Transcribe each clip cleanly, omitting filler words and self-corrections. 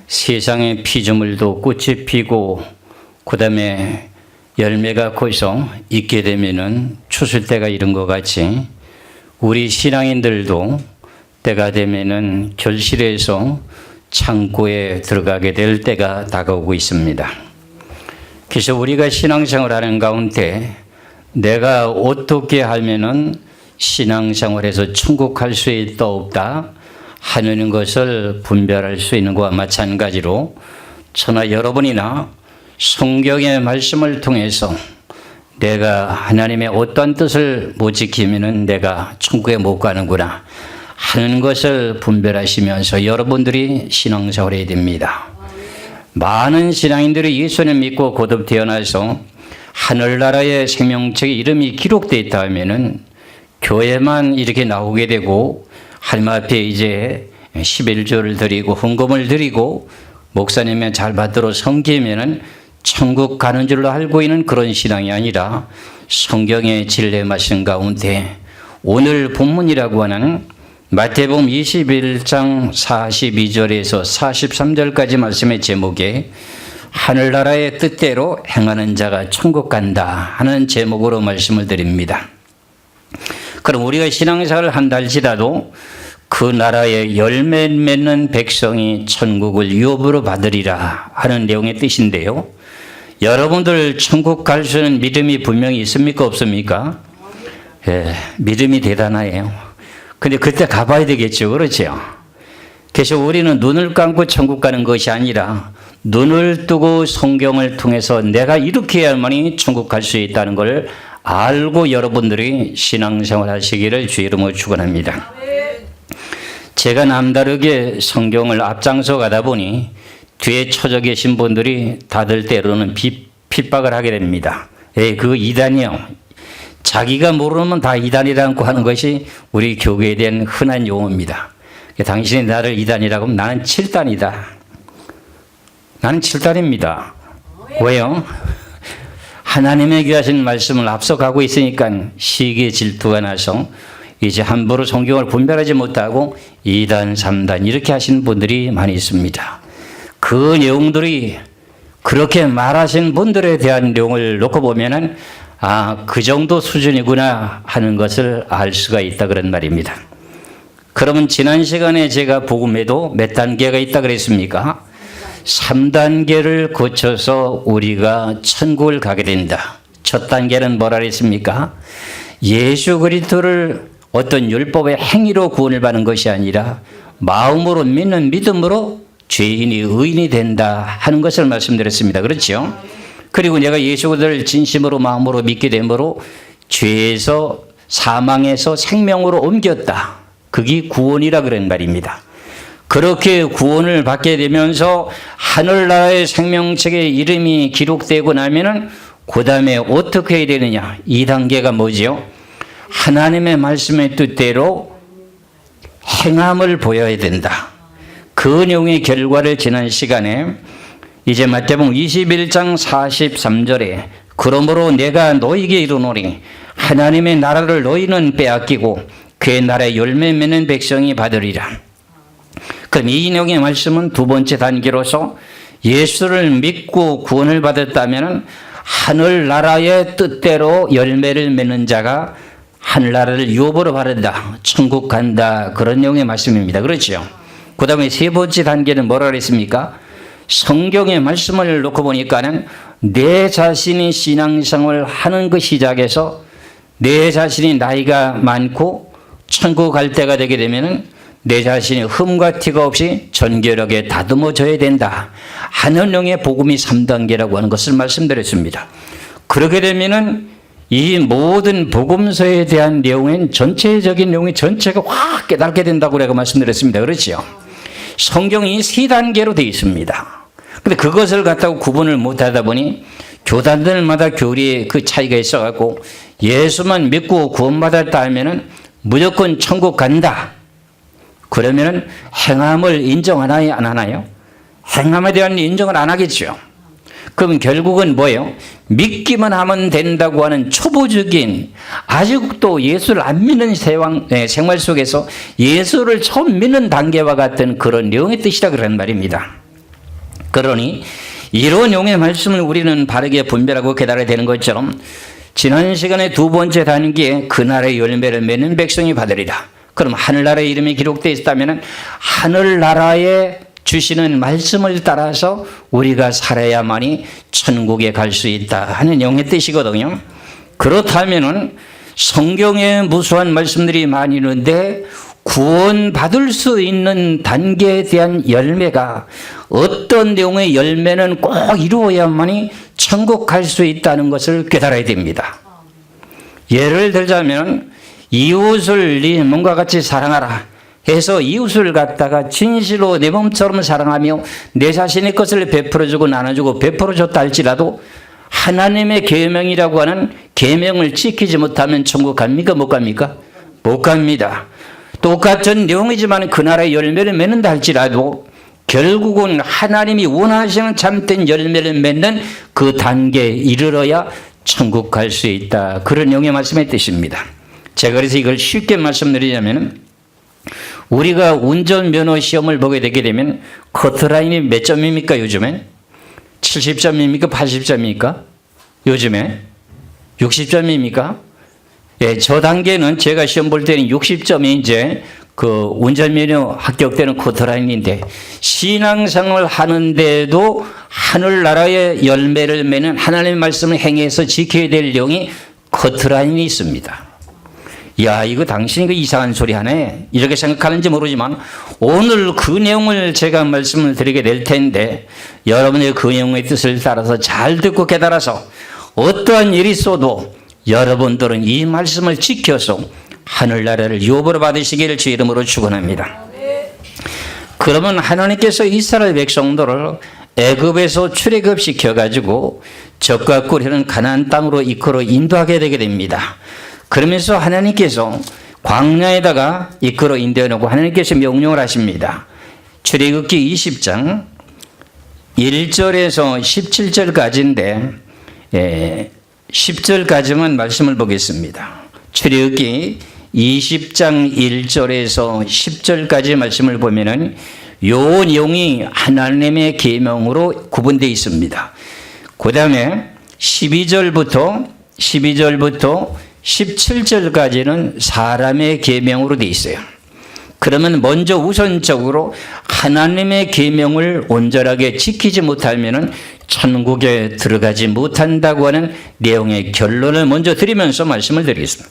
세상의 피조물도 꽃이 피고 그 다음에 열매가 거기서 있게 되면은 추수 때가 이른 것 같이 우리 신앙인들도 때가 되면은 결실해서 창고에 들어가게 될 때가 다가오고 있습니다. 그래서 우리가 신앙생활 하는 가운데 내가 어떻게 하면은 신앙생활에서 천국 갈 수 있다 없다 하는 것을 분별할 수 있는 것과 마찬가지로 저나 여러분이나 성경의 말씀을 통해서 내가 하나님의 어떤 뜻을 못 지키면은 내가 천국에 못 가는구나 하는 것을 분별하시면서 여러분들이 신앙생활을 해야 됩니다. 많은 신앙인들이 예수님 믿고 거듭 태어나서 하늘나라의 생명책에 이름이 기록되어 있다 하면은 교회만 이렇게 나오게 되고 하나님 앞에 이제 11조를 드리고 헌금을 드리고 목사님의 잘 받들어 섬기면은 천국 가는 줄로 알고 있는 그런 신앙이 아니라 성경의 진리의 말씀 가운데 오늘 본문이라고 하는 마태복음 21장 42절에서 43절까지 말씀의 제목에 하늘나라의 뜻대로 행하는 자가 천국 간다 하는 제목으로 말씀을 드립니다. 그럼 우리가 신앙생활을 한다 할지라도 그 나라의 열매 맺는 백성이 천국을 유업으로 받으리라 하는 내용의 뜻인데요. 여러분들 천국 갈 수 있는 믿음이 분명히 있습니까 없습니까? 예, 믿음이 대단해요. 근데 그때 가봐야 되겠죠. 그렇죠? 그래서 우리는 눈을 감고 천국 가는 것이 아니라 눈을 뜨고 성경을 통해서 내가 이렇게 해야만이 천국 갈 수 있다는 걸 알고 여러분들이 신앙생활 하시기를 주의 이름으로 축원합니다. 제가 남다르게 성경을 앞장서 가다 보니 뒤에 처져 계신 분들이 다들 때로는 핍박을 하게 됩니다. 그거 이단이요. 자기가 모르면 다 이단이라고 하는 것이 우리 교회에 대한 흔한 용어입니다. 당신이 나를 이단이라고 하면 나는 7단이다. 나는 7단입니다. 왜요? 하나님의 귀하신 말씀을 앞서가고 있으니까 시기의 질투가 나서 이제 함부로 성경을 분별하지 못하고 2단, 3단 이렇게 하시는 분들이 많이 있습니다. 그 내용들이 그렇게 말하신 분들에 대한 내용을 놓고 보면은 그 정도 수준이구나 하는 것을 알 수가 있다 그런 말입니다. 그러면 지난 시간에 제가 복음에도 몇 단계가 있다 그랬습니까? 3단계를 거쳐서 우리가 천국을 가게 된다. 첫 단계는 뭐라 그랬습니까? 예수 그리스도를 어떤 율법의 행위로 구원을 받는 것이 아니라 마음으로 믿는 믿음으로 죄인이 의인이 된다 하는 것을 말씀드렸습니다. 그렇죠? 그리고 내가 예수 그리스도를 진심으로 마음으로 믿게 되므로 죄에서 사망에서 생명으로 옮겼다. 그게 구원이라 그런 말입니다. 그렇게 구원을 받게 되면서 하늘나라의 생명책에 이름이 기록되고 나면은 그 다음에 어떻게 해야 되느냐? 2단계가 뭐지요? 하나님의 말씀의 뜻대로 행함을 보여야 된다. 그 내용의 결과를 지난 시간에 이제 마태복음 21장 43절에 그러므로 내가 너희에게 이르노니 하나님의 나라를 너희는 빼앗기고 그의 나라의 열매 맺는 백성이 받으리라. 그럼 이 내용의 말씀은 두 번째 단계로서 예수를 믿고 구원을 받았다면 하늘나라의 뜻대로 열매를 맺는 자가 하늘나라를 유업으로 받는다. 천국 간다. 그런 내용의 말씀입니다. 그렇죠? 그 다음에 세 번째 단계는 뭐라 그랬습니까? 성경의 말씀을 놓고 보니까는 내 자신이 신앙생활을 하는 그 시작에서 내 자신이 나이가 많고 천국 갈 때가 되게 되면은 내 자신이 흠과 티가 없이 전결하게 다듬어져야 된다 하는 내용의 복음이 3단계라고 하는 것을 말씀드렸습니다. 그렇게 되면은 이 모든 복음서에 대한 내용은 전체적인 내용이 전체가 확 깨닫게 된다고 내가 말씀드렸습니다. 그렇죠? 성경이 3단계로 되어 있습니다. 근데 그것을 갖다가 구분을 못하다 보니 교단들마다 교리에 그 차이가 있어갖고 예수만 믿고 구원받았다 하면은 무조건 천국 간다. 그러면은 행함을 인정하나요? 안 하나요? 행함에 대한 인정을 안 하겠죠. 그럼 결국은 뭐예요? 믿기만 하면 된다고 하는 초보적인 아직도 예수를 안 믿는 생활 속에서 예수를 처음 믿는 단계와 같은 그런 내용의 뜻이라 그런 말입니다. 그러니 이런 용의 말씀을 우리는 바르게 분별하고 깨달아야 되는 것처럼 지난 시간에 두 번째 단계에 그 나라의 열매를 맺는 백성이 받으리라. 그럼 하늘나라의 이름이 기록되어 있다면 하늘나라에 주시는 말씀을 따라서 우리가 살아야만이 천국에 갈 수 있다 하는 영의 뜻이거든요. 그렇다면 성경에 무수한 말씀들이 많이 있는데 구원받을 수 있는 단계에 대한 열매가 어떤 내용의 열매는 꼭 이루어야만이 천국 갈 수 있다는 것을 깨달아야 됩니다. 예를 들자면 이웃을 네 몸과 같이 사랑하라 해서 이웃을 갖다가 진실로 내 몸처럼 사랑하며 내 자신의 것을 베풀어주고 나눠주고 베풀어줬다 할지라도 하나님의 계명이라고 하는 계명을 지키지 못하면 천국 갑니까? 못 갑니까? 못 갑니다. 똑같은 내용이지만 그 나라의 열매를 맺는다 할지라도 결국은 하나님이 원하시는 참된 열매를 맺는 그 단계에 이르러야 천국 갈 수 있다. 그런 영의 말씀의 뜻입니다. 제가 그래서 이걸 쉽게 말씀드리자면 우리가 운전면허 시험을 보게 되게 되면 커트라인이 몇 점입니까? 요즘엔 70점입니까? 80점입니까? 요즘에 60점입니까? 예, 저 단계는 제가 시험 볼 때는 60점이 이제 그 운전면허 합격되는 커트라인인데 신앙생활을 하는데도 하늘나라의 열매를 맺는 하나님의 말씀을 행해서 지켜야 될 내용이 커트라인이 있습니다. 야, 이거 당신이 그 이상한 소리 하네. 이렇게 생각하는지 모르지만 오늘 그 내용을 제가 말씀을 드리게 될 텐데 여러분의 그 내용의 뜻을 따라서 잘 듣고 깨달아서 어떠한 일이 있어도 여러분들은 이 말씀을 지켜서 하늘나라를 유업으로 받으시기를 주 이름으로 축원합니다. 그러면 하나님께서 이스라엘 백성들을 애굽에서 출애굽시켜 가지고 적과 꿀이는 가나안 땅으로 이끌어 인도하게 되게 됩니다. 그러면서 하나님께서 광야에다가 이끌어 인도해 놓고 하나님께서 명령을 하십니다. 출애굽기 20장 1절에서 17절까지인데 10절까지만 말씀을 보겠습니다. 출애굽기 20장 1절에서 10절까지 말씀을 보면은 요 내용이 하나님의 계명으로 구분되어 있습니다. 그 다음에 12절부터 17절까지는 사람의 계명으로 되어 있어요. 그러면 먼저 우선적으로 하나님의 계명을 온전하게 지키지 못하면 천국에 들어가지 못한다고 하는 내용의 결론을 먼저 드리면서 말씀을 드리겠습니다.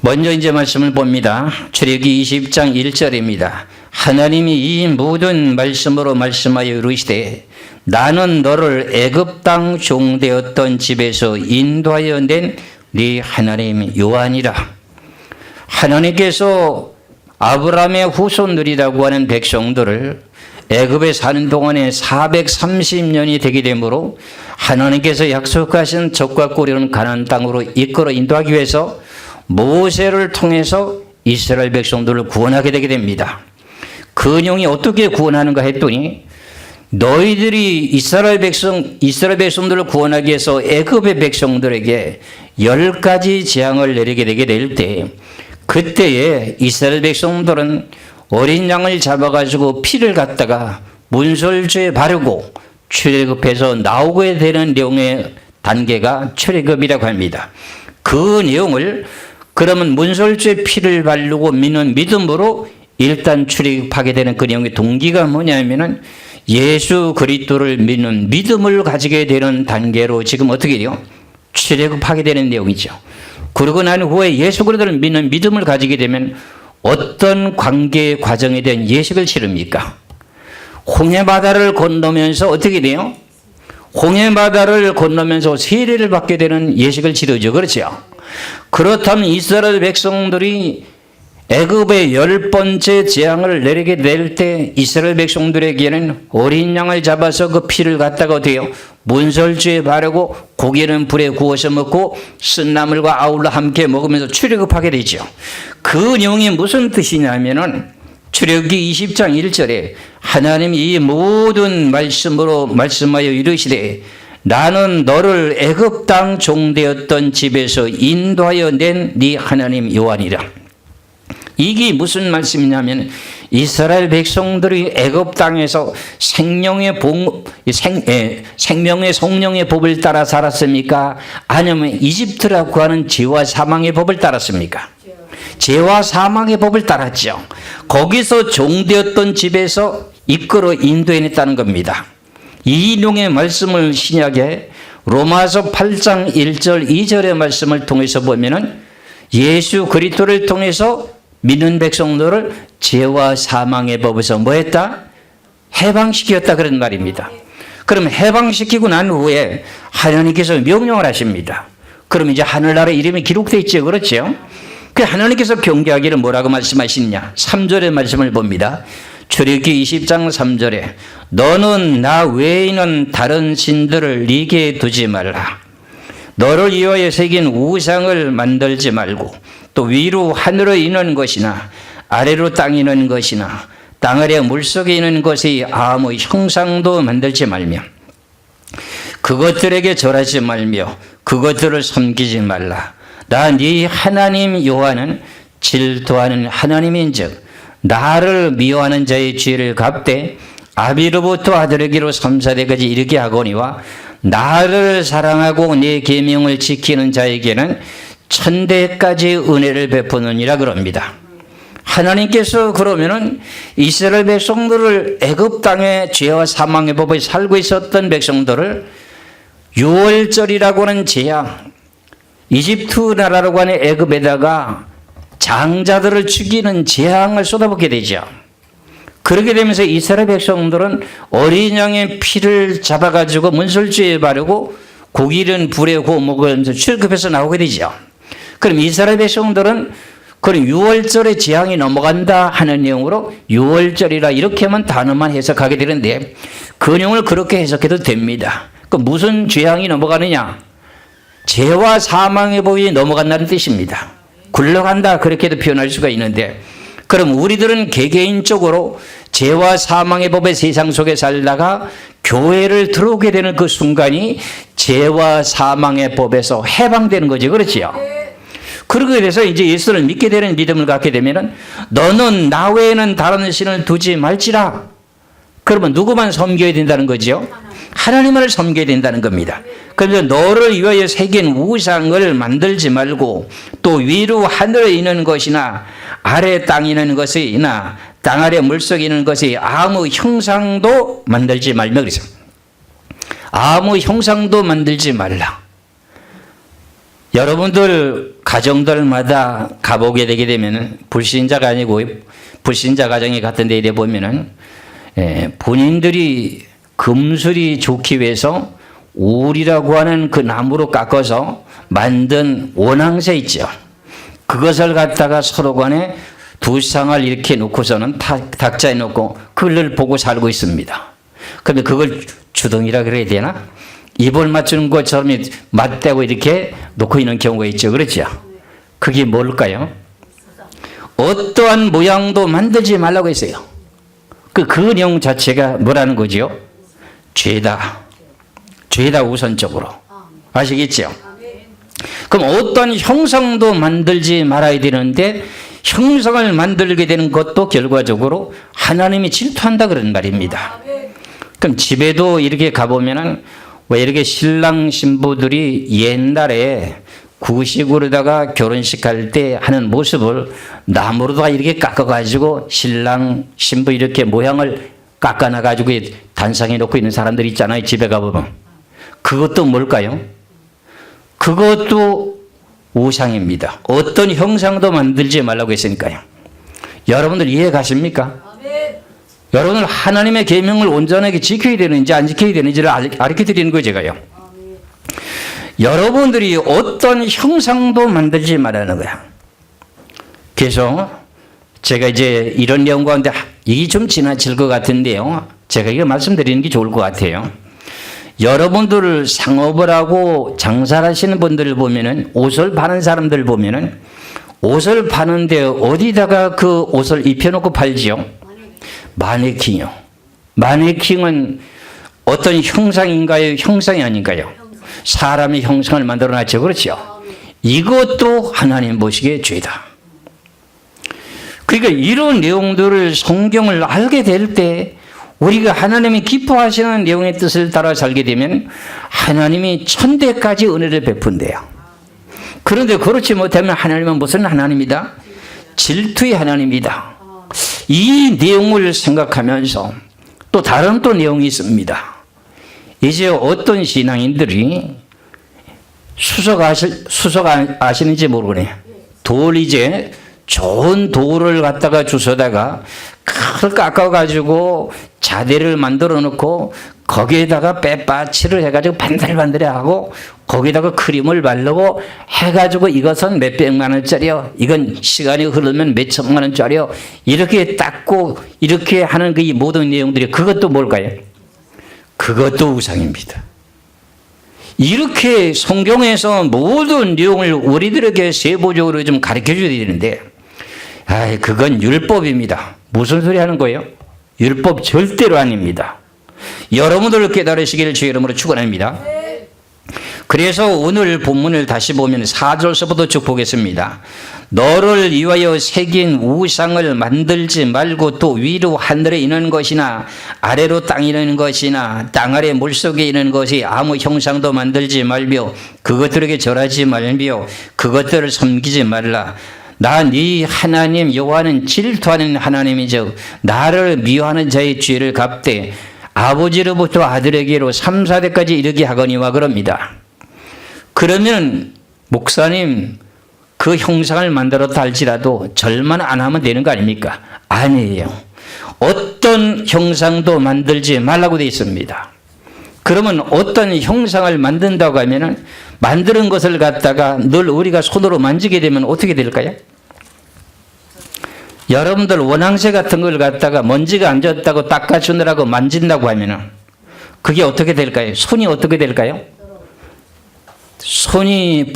먼저 이제 말씀을 봅니다. 출애굽기 20장 1절입니다. 하나님이 이 모든 말씀으로 말씀하여 이르시되 나는 너를 애굽 땅 종되었던 집에서 인도하여 낸 네 하나님 여호와니라. 하나님께서 아브라함의 후손들이라고 하는 백성들을 애굽에 사는 동안에 430년이 되게 되므로 하나님께서 약속하신 적과 꿀이는 가나안 땅으로 이끌어 인도하기 위해서 모세를 통해서 이스라엘 백성들을 구원하게 되게 됩니다. 그 내용이 어떻게 구원하는가 했더니 너희들이 이스라엘 백성들을 구원하기 위해서 애굽의 백성들에게 10가지 재앙을 내리게 되게 될 때 그때에 이스라엘 백성들은 어린 양을 잡아가지고 피를 갖다가 문설주에 바르고 출애굽해서 나오게 되는 내용의 단계가 출애굽이라고 합니다. 그 내용을 그러면 문설주에 피를 바르고 믿는 믿음으로 일단 출애굽하게 되는 그 내용의 동기가 뭐냐면은 예수 그리스도를 믿는 믿음을 가지게 되는 단계로 지금 어떻게 돼요? 출애굽하게 되는 내용이죠. 그러고 난 후에 예수 그리스도를 믿는 믿음을 가지게 되면 어떤 관계 과정에 대한 예식을 치릅니까? 홍해바다를 건너면서 어떻게 돼요? 홍해바다를 건너면서 세례를 받게 되는 예식을 치르죠. 그렇죠? 그렇다면 이스라엘 백성들이 애굽의 10번째 재앙을 내리게 될 때 이스라엘 백성들에게는 어린 양을 잡아서 그 피를 갖다가 어때요? 문설주에 바르고 고기는 불에 구워서 먹고 쓴나물과 아울러 함께 먹으면서 출애굽하게 되죠. 그 내용이 무슨 뜻이냐면은 출애굽기 20장 1절에 하나님이 이 모든 말씀으로 말씀하여 이르시되 나는 너를 애굽 땅 종되었던 집에서 인도하여 낸 네 하나님 여호와니라. 이게 무슨 말씀이냐면 이스라엘 백성들이 애굽 땅에서 생명의 성령의 법을 따라 살았습니까? 아니면 이집트라고 하는 죄와 사망의 법을 따랐습니까? 죄와 사망의 법을 따랐죠. 거기서 종되었던 집에서 이끌어 인도해냈다는 겁니다. 이 내용의 말씀을 신약에 로마서 8장 1절 2절의 말씀을 통해서 보면은 예수 그리스도를 통해서 믿는 백성들을 죄와 사망의 법에서 뭐 했다? 해방시켰다 그런 말입니다. 그럼 해방시키고 난 후에 하나님께서 명령을 하십니다. 그럼 이제 하늘나라 이름이 기록되어 있죠. 그렇죠? 그 하나님께서 경계하기를 뭐라고 말씀하시느냐? 3절의 말씀을 봅니다. 출애굽기 20장 3절에 너는 나 외에는 다른 신들을 네게 두지 말라. 너를 위하여 새긴 우상을 만들지 말고 또 위로 하늘에 있는 것이나 아래로 땅에 있는 것이나 땅 아래 물속에 있는 것이 아무 형상도 만들지 말며 그것들에게 절하지 말며 그것들을 섬기지 말라. 나 네 하나님 여호와는 질투하는 하나님인즉 나를 미워하는 자의 죄를 갚되 아비로부터 아들에게로 3,4대까지 이르게 하거니와 나를 사랑하고 내 계명을 지키는 자에게는 1,000대까지 은혜를 베푸느니라 그럽니다. 하나님께서 그러면은 이스라엘 백성들을 애굽 땅의 죄와 사망의 법에 살고 있었던 백성들을 6월절이라고 하는 재앙, 이집트 나라라고 하는 애굽에다가 장자들을 죽이는 재앙을 쏟아붓게 되죠. 그렇게 되면서 이스라엘 백성들은 어린 양의 피를 잡아가지고 문설주에 바르고 고기는 불에 구워 먹으면서 출급해서 나오게 되죠. 그럼 이스라엘 백성들은 그럼 6월절의 재앙이 넘어간다 하는 내용으로 6월절이라 이렇게만 단어만 해석하게 되는데 그 내용을 그렇게 해석해도 됩니다. 그 무슨 재앙이 넘어가느냐? 죄와 사망의 법이 넘어간다는 뜻입니다. 굴러간다 그렇게도 표현할 수가 있는데 그럼 우리들은 개개인적으로 죄와 사망의 법의 세상 속에 살다가 교회를 들어오게 되는 그 순간이 죄와 사망의 법에서 해방되는 거지. 그렇지요? 그렇게 돼서 이제 예수를 믿게 되는 믿음을 갖게 되면은 너는 나 외에는 다른 신을 두지 말지라. 그러면 누구만 섬겨야 된다는 거죠? 하나님을 섬겨야 된다는 겁니다. 그래서 너를 위하여 새긴 우상을 만들지 말고 또 위로 하늘에 있는 것이나 아래 땅에 있는 것이나 땅 아래 물속에 있는 것이 아무 형상도 만들지 말며 그래서 아무 형상도 만들지 말라. 여러분들 가정들마다 가보게 되게 되면 불신자가 아니고 불신자 가정에 같은 데에 보면은 본인들이 금술이 좋기 위해서 울이라고 하는 그 나무로 깎아서 만든 원앙새 있죠. 그것을 갖다가 서로 간에 두 쌍을 이렇게 놓고서는 탁자에 놓고 그걸 보고 살고 있습니다. 그런데 그걸 주둥이라 그래야 되나? 입을 맞추는 것처럼 맞대고 이렇게 놓고 있는 경우가 있죠. 그렇죠? 그게 뭘까요? 어떠한 모양도 만들지 말라고 했어요. 그 내용 자체가 뭐라는 거지요? 죄다. 죄다 우선적으로. 아시겠죠? 그럼 어떤 형상도 만들지 말아야 되는데 형상을 만들게 되는 것도 결과적으로 하나님이 질투한다 그런 말입니다. 그럼 집에도 이렇게 가보면은 왜 이렇게 신랑 신부들이 옛날에 구식으로다가 결혼식 할 때 하는 모습을 나무로다가 이렇게 깎아가지고 신랑 신부 이렇게 모양을 깎아놔가지고 단상에 놓고 있는 사람들 있잖아요. 집에 가보면. 그것도 뭘까요? 그것도 우상입니다. 어떤 형상도 만들지 말라고 했으니까요. 여러분들 이해 가십니까? 여러분들 하나님의 계명을 온전하게 지켜야 되는지 안 지켜야 되는지를 가르쳐 드리는 거예요. 제가요. 여러분들이 어떤 형상도 만들지 말라는 거야. 그래서 제가 이제 이런 내용 가운데 이게 좀 지나칠 것 같은데요. 제가 이거 말씀드리는 게 좋을 것 같아요. 여러분들 상업을 하고 장사를 하시는 분들을 보면은 옷을 파는 사람들 보면은 옷을 파는데 어디다가 그 옷을 입혀놓고 팔지요? 마네킹이요. 마네킹은 어떤 형상인가요? 형상이 아닌가요? 사람의 형상을 만들어놨죠. 그렇죠? 이것도 하나님 보시기에 죄다. 그러니까 이런 내용들을 성경을 알게 될 때 우리가 하나님이 기뻐하시는 내용의 뜻을 따라 살게 되면 하나님이 천대까지 은혜를 베푼대요. 그런데 그렇지 못하면 하나님은 무슨 하나님이다? 질투의 하나님이다. 이 내용을 생각하면서 또 다른 또 내용이 있습니다. 이제 어떤 신앙인들이 수석하시는지 모르겠네요. 돌 이제 좋은 돌을 갖다가 주워다가 그걸 깎아가지고 자대를 만들어 놓고 거기에다가 빼빠치를 해가지고 반들반들해 하고 거기다가 크림을 바르고 해가지고 이것은 몇백만 원짜리요. 이건 시간이 흐르면 몇천만 원짜리요. 이렇게 닦고 이렇게 하는 그 이 모든 내용들이 그것도 뭘까요? 그것도 우상입니다. 이렇게 성경에서 모든 내용을 우리들에게 세부적으로 좀 가르쳐 줘야 되는데 그건 율법입니다. 무슨 소리 하는 거예요? 율법 절대로 아닙니다. 여러분들 깨달으시기를 주의 이름으로 축원합니다. 그래서 오늘 본문을 다시 보면 4절서부터 쭉 보겠습니다. 너를 위하여 새긴 우상을 만들지 말고 또 위로 하늘에 있는 것이나 아래로 땅에 있는 것이나 땅 아래 물속에 있는 것이 아무 형상도 만들지 말며 그것들에게 절하지 말며 그것들을 섬기지 말라. 나 네 하나님 여호와는 질투하는 하나님이죠. 나를 미워하는 자의 죄를 갚되 아버지로부터 아들에게로 3, 4대까지 이르게 하거니와 그럽니다. 그러면 목사님 그 형상을 만들었다 할지라도 절만 안 하면 되는 거 아닙니까? 아니에요. 어떤 형상도 만들지 말라고 되어 있습니다. 그러면 어떤 형상을 만든다고 하면은 만드는 것을 갖다가 늘 우리가 손으로 만지게 되면 어떻게 될까요? 여러분들 원앙새 같은 걸 갖다가 먼지가 앉았다고 닦아주느라고 만진다고 하면은 그게 어떻게 될까요? 손이 어떻게 될까요? 손이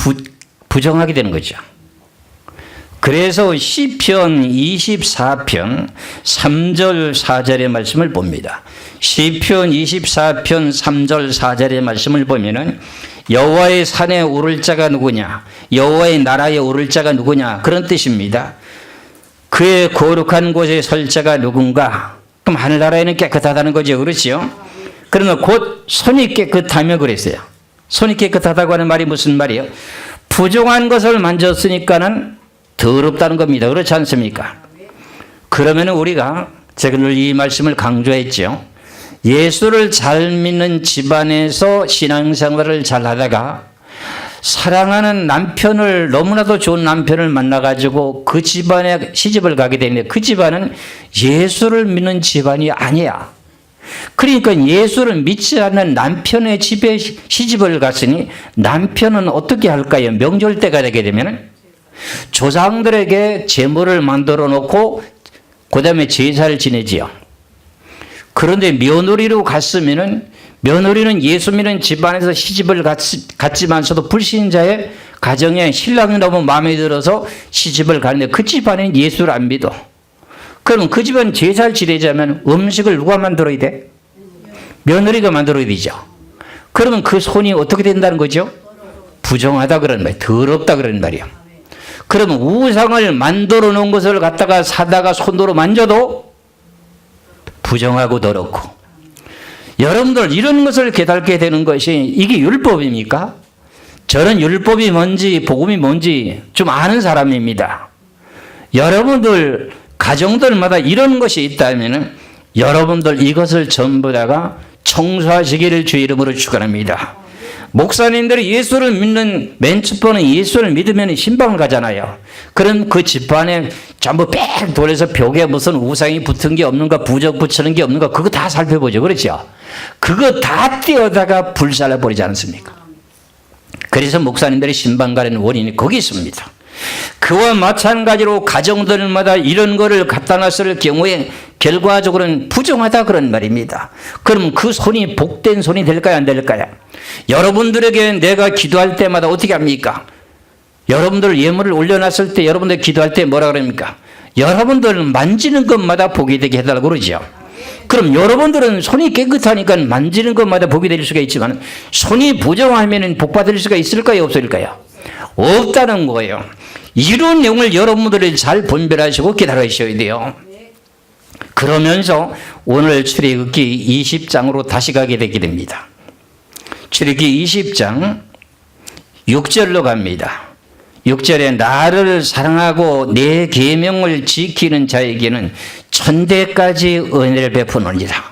부정하게 되는 거죠. 그래서 시편 24편 3절 4절의 말씀을 봅니다. 시편 24편 3절 4절의 말씀을 보면은 여호와의 산에 오를 자가 누구냐? 여호와의 나라에 오를 자가 누구냐? 그런 뜻입니다. 그의 거룩한 곳에 설 자가 누군가? 그럼 하늘나라에는 깨끗하다는 거죠. 그렇죠? 그러면 곧 손이 깨끗하며 그랬어요. 손이 깨끗하다고 하는 말이 무슨 말이에요? 부정한 것을 만졌으니까는 더럽다는 겁니다. 그렇지 않습니까? 그러면 우리가 제가 늘 이 말씀을 강조했죠. 예수를 잘 믿는 집안에서 신앙생활을 잘 하다가 사랑하는 남편을 너무나도 좋은 남편을 만나가지고 그 집안에 시집을 가게 되는데 그 집안은 예수를 믿는 집안이 아니야. 그러니까 예수를 믿지 않는 남편의 집에 시집을 갔으니 남편은 어떻게 할까요? 명절 때가 되게 되면 조상들에게 제물을 만들어 놓고 그 다음에 제사를 지내지요. 그런데 며느리로 갔으면은 며느리는 예수 믿는 집안에서 시집을 갔지만서도 불신자의 가정에 신랑이 너무 마음에 들어서 시집을 가는데 그 집안은 예수를 안 믿어. 그럼 그 집안 제사를 지내자면 음식을 누가 만들어야 돼? 며느리가 만들어야 되죠. 그러면 그 손이 어떻게 된다는 거죠? 부정하다 그런 말, 더럽다 그런 말이야. 그러면 우상을 만들어 놓은 것을 갖다가 사다가 손으로 만져도 부정하고 더럽고. 여러분들 이런 것을 깨닫게 되는 것이 이게 율법입니까? 저는 율법이 뭔지 복음이 뭔지 좀 아는 사람입니다. 여러분들 가정들마다 이런 것이 있다면 여러분들 이것을 전부 다가 청소하시기를 주의 이름으로 축원합니다. 목사님들이 예수를 믿는 맨 첫 번은 예수를 믿으면 신방을 가잖아요. 그럼 그 집안에 전부 빽 돌려서 벽에 무슨 우상이 붙은 게 없는가 부적 붙이는 게 없는가 그거 다 살펴보죠. 그렇죠? 그거 다 떼어다가 불살라 버리지 않습니까? 그래서 목사님들이 신방 가는 원인이 거기 있습니다. 그와 마찬가지로 가정들마다 이런 거를 갖다 놨을 경우에 결과적으로는 부정하다 그런 말입니다. 그럼 그 손이 복된 손이 될까요? 안 될까요? 여러분들에게 내가 기도할 때마다 어떻게 합니까? 여러분들 예물을 올려놨을 때 여러분들 기도할 때 뭐라 그럽니까? 여러분들 만지는 것마다 복이 되게 해달라고 그러죠. 그럼 여러분들은 손이 깨끗하니까 만지는 것마다 복이 될 수가 있지만 손이 부정하면 복 받을 수가 있을까요? 없을까요? 없다는 거예요. 이런 내용을 여러분들이 잘 분별하시고 기다리셔야 돼요. 그러면서 오늘 출애굽기 20장으로 다시 가게 되게 됩니다. 출애굽기 20장 6절로 갑니다. 6절에 나를 사랑하고 내 계명을 지키는 자에게는 천대까지 은혜를 베푸느니라.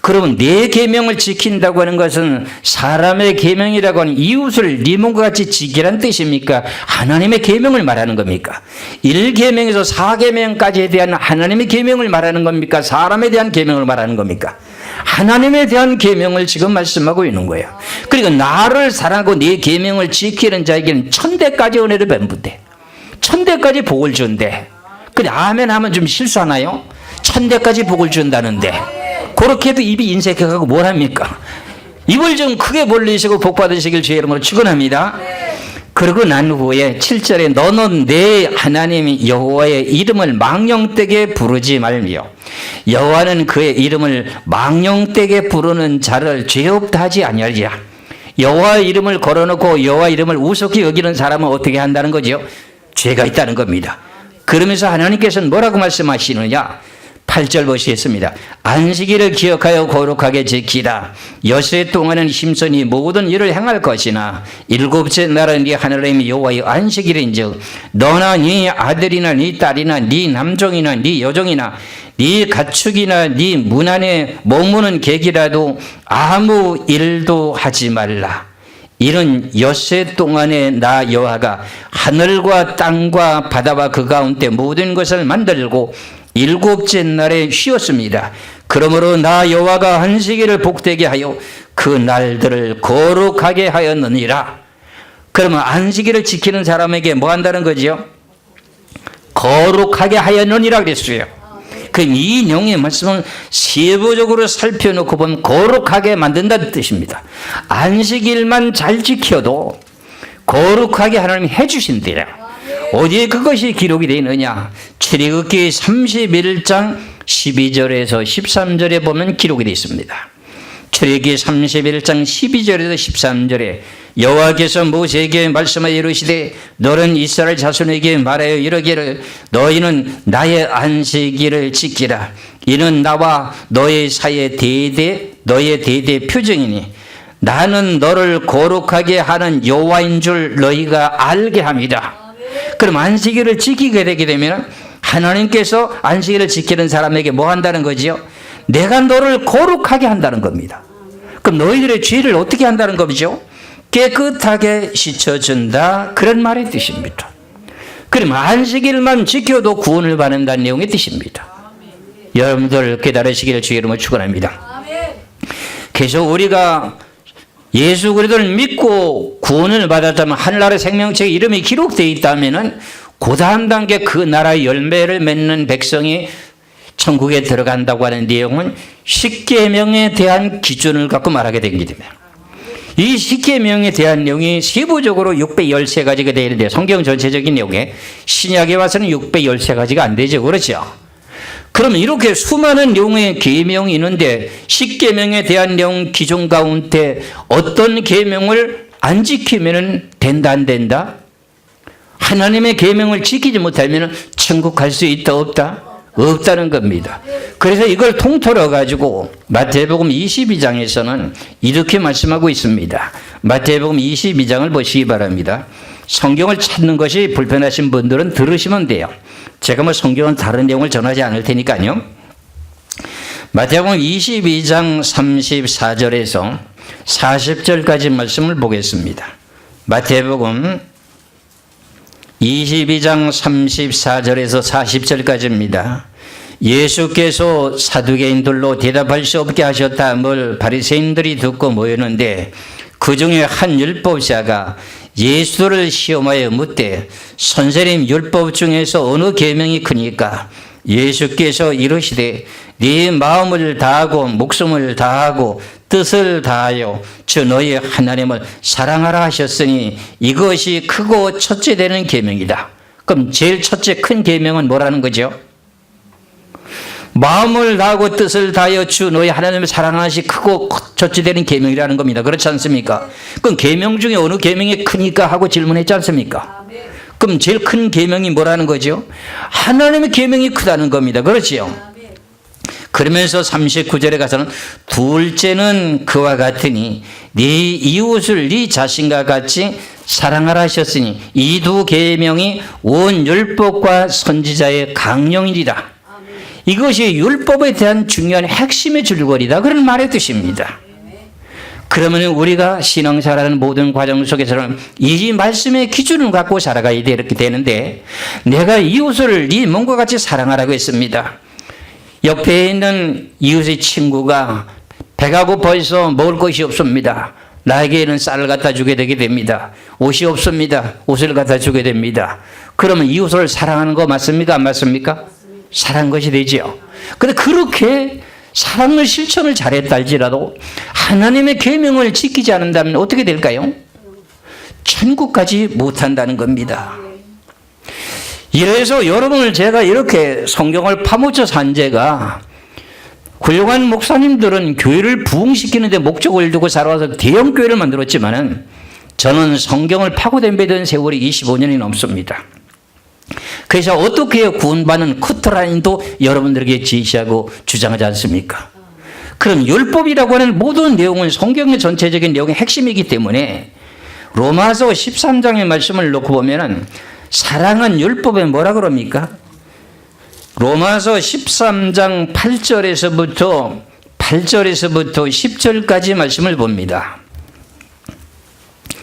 그러면 내 계명을 지킨다고 하는 것은 사람의 계명이라고 하는 이웃을 네 몸과 같이 지키라는 뜻입니까? 하나님의 계명을 말하는 겁니까? 1계명에서 4계명까지에 대한 하나님의 계명을 말하는 겁니까? 사람에 대한 계명을 말하는 겁니까? 하나님에 대한 계명을 지금 말씀하고 있는 거예요. 그러니까 나를 사랑하고 네 계명을 지키는 자에게는 천대까지 은혜를 베푼대. 천대까지 복을 준대. 근데 아멘 하면 좀 실수하나요? 천대까지 복을 준다는데 그렇게 해도 입이 인색해가고 뭘 합니까? 입을 좀 크게 벌리시고 복 받으시길 주의 이름으로 축원합니다. 그러고 난 후에 7절에 너는 내 하나님 여호와의 이름을 망령되게 부르지 말며 여호와는 그의 이름을 망령되게 부르는 자를 죄 없다 하지 아니하리라. 여호와의 이름을 걸어놓고 여호와의 이름을 우습게 여기는 사람은 어떻게 한다는 거죠? 죄가 있다는 겁니다. 그러면서 하나님께서는 뭐라고 말씀하시느냐? 8절 보시겠습니다. 안식일을 기억하여 거룩하게 지키라. 여세 동안은 힘쓰니 모든 일을 행할 것이나 일곱째 날은 네 하나님 여호와의 안식일인즉 너나 네 아들이나 네 딸이나 네 남종이나 네 여종이나 네 가축이나 네 문 안에 머무는 객이라도 아무 일도 하지 말라. 이는 엿새 동안에 나 여호와가 하늘과 땅과 바다와 그 가운데 모든 것을 만들고 일곱째 날에 쉬었습니다. 그러므로 나 여호와가 안식일을 복되게 하여 그 날들을 거룩하게 하였느니라. 그러면 안식일을 지키는 사람에게 뭐 한다는 거지요? 거룩하게 하였느니라 그랬어요. 그럼 이 내용의 말씀은 세부적으로 살펴놓고 보면 거룩하게 만든다는 뜻입니다. 안식일만 잘 지켜도 거룩하게 하나님이 해주신대요. 어디에 그것이 기록이 되어 있느냐? 출애굽기 31장 12절에서 13절에 보면 기록이 되어 있습니다. 출애굽기 31장 12절에서 13절에 여호와께서 모세에게 말씀하여 이르시되 너는 이스라엘 자손에게 말하여 이르기를 너희는 나의 안식일을 지키라. 이는 나와 너의 사이의 너의 대대 표정이니 나는 너를 거룩하게 하는 여호와인 줄 너희가 알게 합니다. 그럼 안식일을 지키게 되게 되면 하나님께서 안식일을 지키는 사람에게 뭐 한다는 거지요? 내가 너를 거룩하게 한다는 겁니다. 그럼 너희들의 죄를 어떻게 한다는 거죠? 깨끗하게 씻어준다, 그런 말의 뜻입니다. 그럼 안식일만 지켜도 구원을 받는다는 내용의 뜻입니다. 여러분들 깨달으시기를 주의 이름으로 축원합니다. 계속 우리가 예수 그리스도를 믿고 구원을 받았다면 하늘나라의 생명책에 이름이 기록되어 있다면 그 다음 단계 그 나라의 열매를 맺는 백성이 천국에 들어간다고 하는 내용은 십계명에 대한 기준을 갖고 말하게 된 겁니다. 이 십계명에 대한 내용이 세부적으로 613가지가 되어 있는데 성경 전체적인 내용에 신약에 와서는 613가지가 안 되죠. 그렇죠? 그러면 이렇게 수많은 내용의 계명이 있는데 십계명에 대한 내용 기준 가운데 어떤 계명을 안 지키면 된다 안 된다? 하나님의 계명을 지키지 못하면 천국 갈 수 있다 없다? 없다는 겁니다. 그래서 이걸 통틀어 가지고 마태복음 22장에서는 이렇게 말씀하고 있습니다. 마태복음 22장을 보시기 바랍니다. 성경을 찾는 것이 불편하신 분들은 들으시면 돼요. 제가 뭐 성경은 다른 내용을 전하지 않을 테니까요. 마태복음 22장 34절에서 40절까지 말씀을 보겠습니다. 마태복음 22장 34절에서 40절까지입니다. 예수께서 사두개인들로 대답할 수 없게 하셨다 뭘 바리새인들이 듣고 모였는데 그 중에 한 율법자가 예수를 시험하여 묻되 선생님 율법 중에서 어느 계명이 크니까 예수께서 이르시되 네 마음을 다하고 목숨을 다하고 뜻을 다하여 주 너희 하나님을 사랑하라 하셨으니 이것이 크고 첫째 되는 계명이다. 그럼 제일 첫째 큰 계명은 뭐라는 거죠? 마음을 다하고 뜻을 다하여 주 너희 하나님을 사랑하시 크고 절제되는 계명이라는 겁니다. 그렇지 않습니까? 그럼 계명 중에 어느 계명이 크니까 하고 질문했지 않습니까? 그럼 제일 큰 계명이 뭐라는 거죠? 하나님의 계명이 크다는 겁니다. 그렇지요? 그러면서 39절에 가서는 둘째는 그와 같으니 네 이웃을 네 자신과 같이 사랑하라 하셨으니 이 두 계명이 온 율법과 선지자의 강령이리라. 이것이 율법에 대한 중요한 핵심의 줄거리다, 그런 말의 뜻입니다. 그러면 우리가 신앙생활하는 모든 과정 속에서는 이 말씀의 기준을 갖고 살아가야 이렇게 되는데, 내가 이웃을 네 몸과 같이 사랑하라고 했습니다. 옆에 있는 이웃의 친구가 배가 고파서 먹을 것이 없습니다. 나에게는 쌀을 갖다 주게 되게 됩니다. 옷이 없습니다. 옷을 갖다 주게 됩니다. 그러면 이웃을 사랑하는 거 맞습니까? 안 맞습니까? 사랑한 것이 되지요. 그런데 그렇게 사랑을 실천을 잘했다 할지라도 하나님의 계명을 지키지 않는다면 어떻게 될까요? 천국까지 못한다는 겁니다. 이래서 여러분을 제가 이렇게 성경을 파묻혀 산 제가, 훌륭한 목사님들은 교회를 부흥시키는 데 목적을 두고 살아와서 대형 교회를 만들었지만은 저는 성경을 파고덤비던 세월이 25년이 넘습니다. 그래서 어떻게 구원받는 커트라인도 여러분들에게 제시하고 주장하지 않습니까? 그럼 율법이라고 하는 모든 내용은 성경의 전체적인 내용의 핵심이기 때문에 로마서 13장의 말씀을 놓고 보면은 사랑은 율법에 뭐라 그럽니까? 로마서 13장 8절에서부터 10절까지 말씀을 봅니다.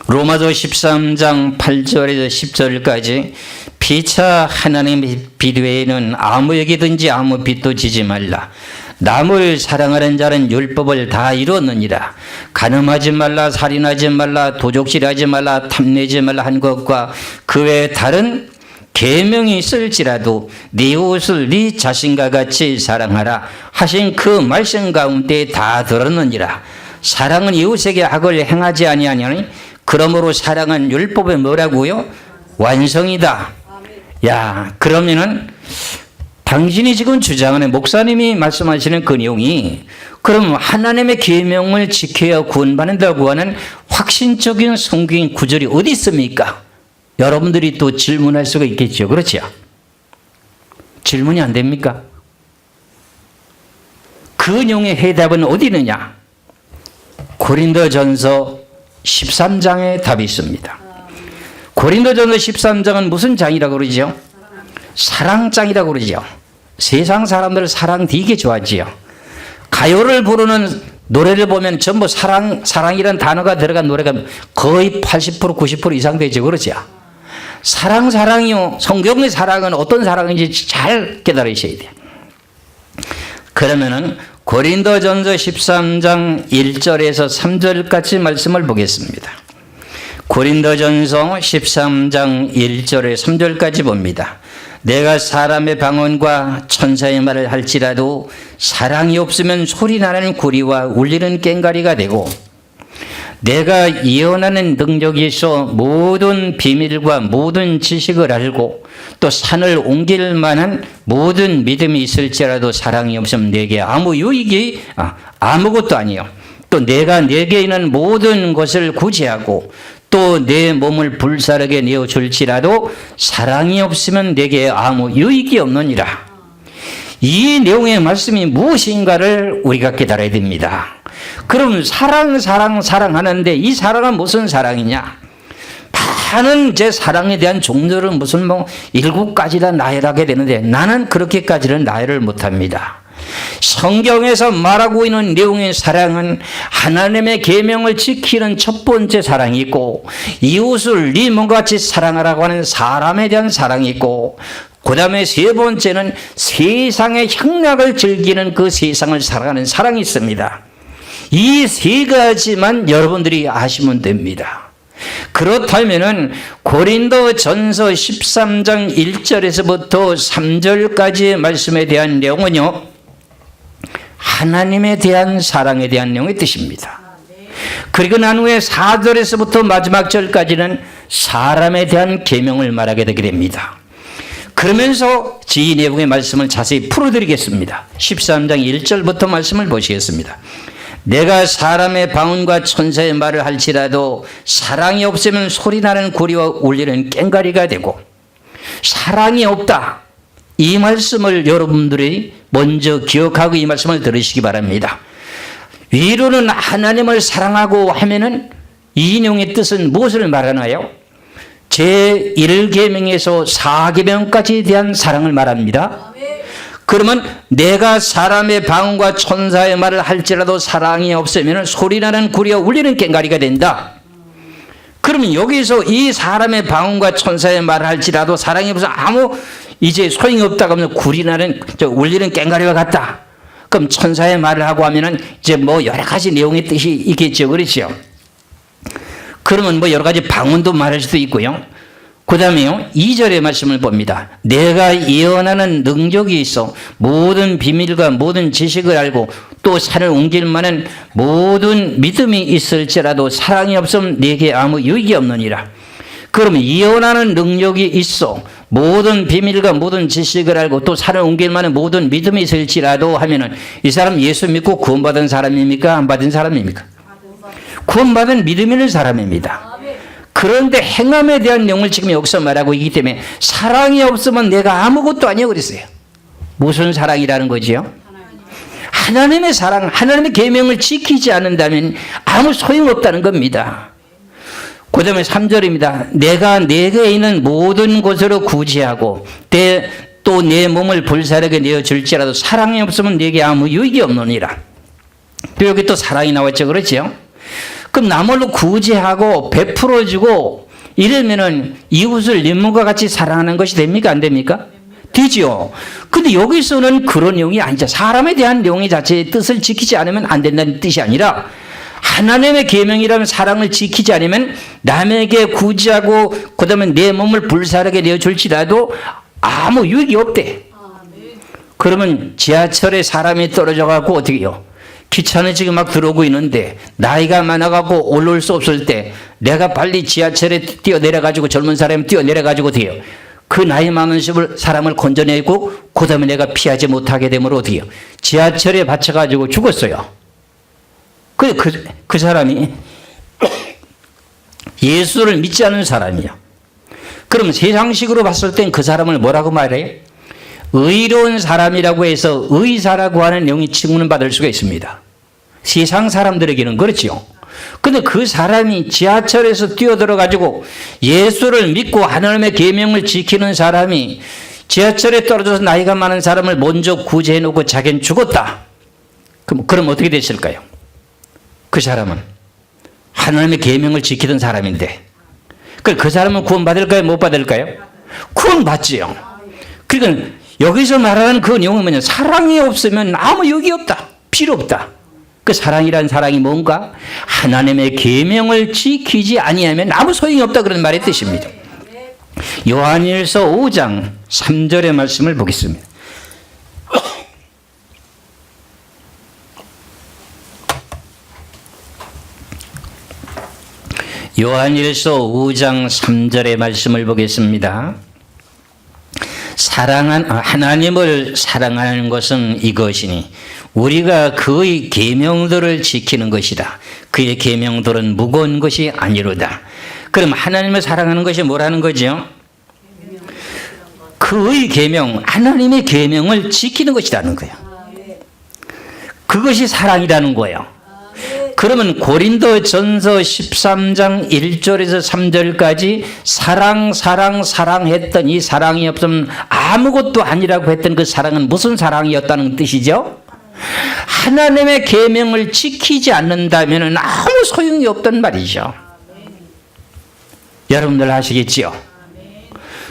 로마서 13장 8절에서 10절까지 피차 하나님의 빛 외에는 아무에게든지 아무 빚도 지지 말라. 남을 사랑하는 자는 율법을 다 이뤘느니라. 간음하지 말라, 살인하지 말라, 도적질하지 말라, 탐내지 말라 한 것과 그 외에 다른 계명이 있을지라도 네 이웃을 네 자신과 같이 사랑하라 하신 그 말씀 가운데 다 들었느니라. 사랑은 이웃에게 악을 행하지 아니하니 그러므로 사랑은 율법의 뭐라고요? 완성이다. 야, 그러면은 당신이 지금 주장하는, 목사님이 말씀하시는 그 내용이 그럼 하나님의 계명을 지켜야 구원받는다고 하는 확신적인 성경 구절이 어디 있습니까? 여러분들이 또 질문할 수가 있겠죠. 그렇죠? 질문이 안 됩니까? 그 내용의 해답은 어디 있느냐? 고린도전서 13장에 답이 있습니다. 고린도전서 13장은 무슨 장이라고 그러죠? 사랑장이라고 그러죠. 세상 사람들 사랑 되게 좋아하지요. 가요를 부르는 노래를 보면 전부 사랑이라는 단어가 들어간 노래가 거의 80% 90% 이상 되죠. 그렇죠? 사랑이요. 성경의 사랑은 어떤 사랑인지 잘 깨달으셔야 돼요. 그러면은 고린도전서 13장 1절에서 3절까지 말씀을 보겠습니다. 고린도전서 13장 1절에 3절까지 봅니다. 내가 사람의 방언과 천사의 말을 할지라도 사랑이 없으면 소리나는 구리와 울리는 꽹과리가 되고, 내가 예언하는 능력이 있어 모든 비밀과 모든 지식을 알고 또 산을 옮길 만한 모든 믿음이 있을지라도 사랑이 없으면 내게 아무 유익이 아무것도 아니요. 또 내가 내게 있는 모든 것을 구제하고 또 내 몸을 불사르게 내어줄지라도 사랑이 없으면 내게 아무 유익이 없느니라. 이 내용의 말씀이 무엇인가를 우리가 깨달아야 됩니다. 그럼 사랑하는데 이 사랑은 무슨 사랑이냐? 많은 제 사랑에 대한 종류를 무슨 7가지나 나열하게 되는데 나는 그렇게까지는 나열을 못합니다. 성경에서 말하고 있는 내용의 사랑은 하나님의 계명을 지키는 첫 번째 사랑이 있고, 이웃을 네 몸과 같이 사랑하라고 하는 사람에 대한 사랑이 있고, 그 다음에 세 번째는 세상의 향락을 즐기는 그 세상을 사랑하는 사랑이 있습니다. 이 세 가지만 여러분들이 아시면 됩니다. 그렇다면은 고린도전서 13장 1절에서부터 3절까지의 말씀에 대한 내용은요, 하나님에 대한 사랑에 대한 내용의 뜻입니다. 그리고 난 후에 4절에서부터 마지막 절까지는 사람에 대한 계명을 말하게 되게 됩니다. 그러면서 이 내용의 말씀을 자세히 풀어드리겠습니다. 13장 1절부터 말씀을 보시겠습니다. 내가 사람의 방언과 천사의 말을 할지라도 사랑이 없으면 소리나는 구리와 울리는 꽹과리가 되고, 사랑이 없다, 이 말씀을 여러분들이 먼저 기억하고 이 말씀을 들으시기 바랍니다. 위로는 하나님을 사랑하고 하면은 이 내용의 뜻은 무엇을 말하나요? 제1계명에서 4계명까지에 대한 사랑을 말합니다. 그러면 내가 사람의 방언과 천사의 말을 할지라도 사랑이 없으면 소리나는 구리와 울리는 꽹과리가 된다. 그러면 여기서 이 사람의 방언과 천사의 말을 할지라도 사랑이 없어서 아무 이제 소용이 없다고 하면 구리나는 울리는 꽹과리와 같다. 그럼 천사의 말을 하고 하면은 이제 뭐 여러 가지 내용의 뜻이 있겠죠. 그렇죠? 그러면 뭐 여러 가지 방언도 말할 수도 있고요. 그 다음에요, 2절의 말씀을 봅니다. 내가 예언하는 능력이 있어 모든 비밀과 모든 지식을 알고 또 산을 옮길 만한 모든 믿음이 있을지라도 사랑이 없으면 내게 아무 유익이 없느니라. 그러면 예언하는 능력이 있어 모든 비밀과 모든 지식을 알고 또 산을 옮길 만한 모든 믿음이 있을지라도 하면은 이 사람 예수 믿고 구원받은 사람입니까? 안 받은 사람입니까? 구원받은 믿음 있는 사람입니다. 그런데 행함에 대한 내용을 지금 여기서 말하고 있기 때문에 사랑이 없으면 내가 아무것도 아니요 그랬어요. 무슨 사랑이라는 거지요? 하나님의 사랑, 하나님의 계명을 지키지 않는다면 아무 소용없다는 겁니다. 그 다음에 3절입니다. 내가 내게 있는 모든 것으로 구제하고 또 내 몸을 불사르게 내어줄지라도 사랑이 없으면 내게 아무 유익이 없느니라. 또 여기 또 사랑이 나왔죠. 그렇죠? 그럼 남을 구제하고 베풀어주고 이러면은 이웃을 내 몸과 같이 사랑하는 것이 됩니까? 안 됩니까? 되죠. 근데 여기서는 그런 내용이 아니죠. 사람에 대한 내용의 자체의 뜻을 지키지 않으면 안 된다는 뜻이 아니라 하나님의 계명이라는 사랑을 지키지 않으면 남에게 구제하고 그 다음에 내 몸을 불사르게 내어줄지라도 아무 유익이 없대. 그러면 지하철에 사람이 떨어져 갖고 어떻게 해요? 기차는 지금 막 들어오고 있는데 나이가 많아갖고 올라올 수 없을 때 내가 빨리 지하철에 뛰어내려가지고 젊은 사람이 뛰어내려가지고 어떻게 해요? 그 나이 많은 사람을 건져내고 그 다음에 내가 피하지 못하게 되면 어떻게 해요? 지하철에 받쳐가지고 죽었어요. 그 사람이 예수를 믿지 않는 사람이에요. 그럼 세상식으로 봤을 땐 그 사람을 뭐라고 말해요? 의로운 사람이라고 해서 의사라고 하는 내용이 칭문을 받을 수가 있습니다. 세상 사람들에게는 그렇죠. 근데 그 사람이 지하철에서 뛰어들어가지고 예수를 믿고 하나님의 계명을 지키는 사람이 지하철에 떨어져서 나이가 많은 사람을 먼저 구제해놓고 자기는 죽었다. 그럼 어떻게 되실까요? 그 사람은 하나님의 계명을 지키던 사람인데 그 사람은 구원받을까요? 못 받을까요? 구원받지요. 그러니까 여기서 말하는 그 내용은 뭐냐? 사랑이 없으면 아무 유익이 없다. 필요 없다. 그 사랑이란 사랑이 뭔가? 하나님의 계명을 지키지 아니하면 아무 소용이 없다 그런 말의 뜻입니다. 요한일서 5장 3절의 말씀을 보겠습니다. 요한일서 5장 3절의 말씀을 보겠습니다. 하나님을 사랑하는 것은 이것이니 우리가 그의 계명들을 지키는 것이다. 그의 계명들은 무거운 것이 아니로다. 그럼 하나님을 사랑하는 것이 뭐라는 거죠? 그의 계명, 하나님의 계명을 지키는 것이라는 거예요. 그것이 사랑이라는 거예요. 그러면 고린도전서 13장 1절에서 3절까지 사랑했던 이 사랑이 없으면 아무것도 아니라고 했던 그 사랑은 무슨 사랑이었다는 뜻이죠? 하나님의 계명을 지키지 않는다면 아무 소용이 없단 말이죠. 여러분들 아시겠지요?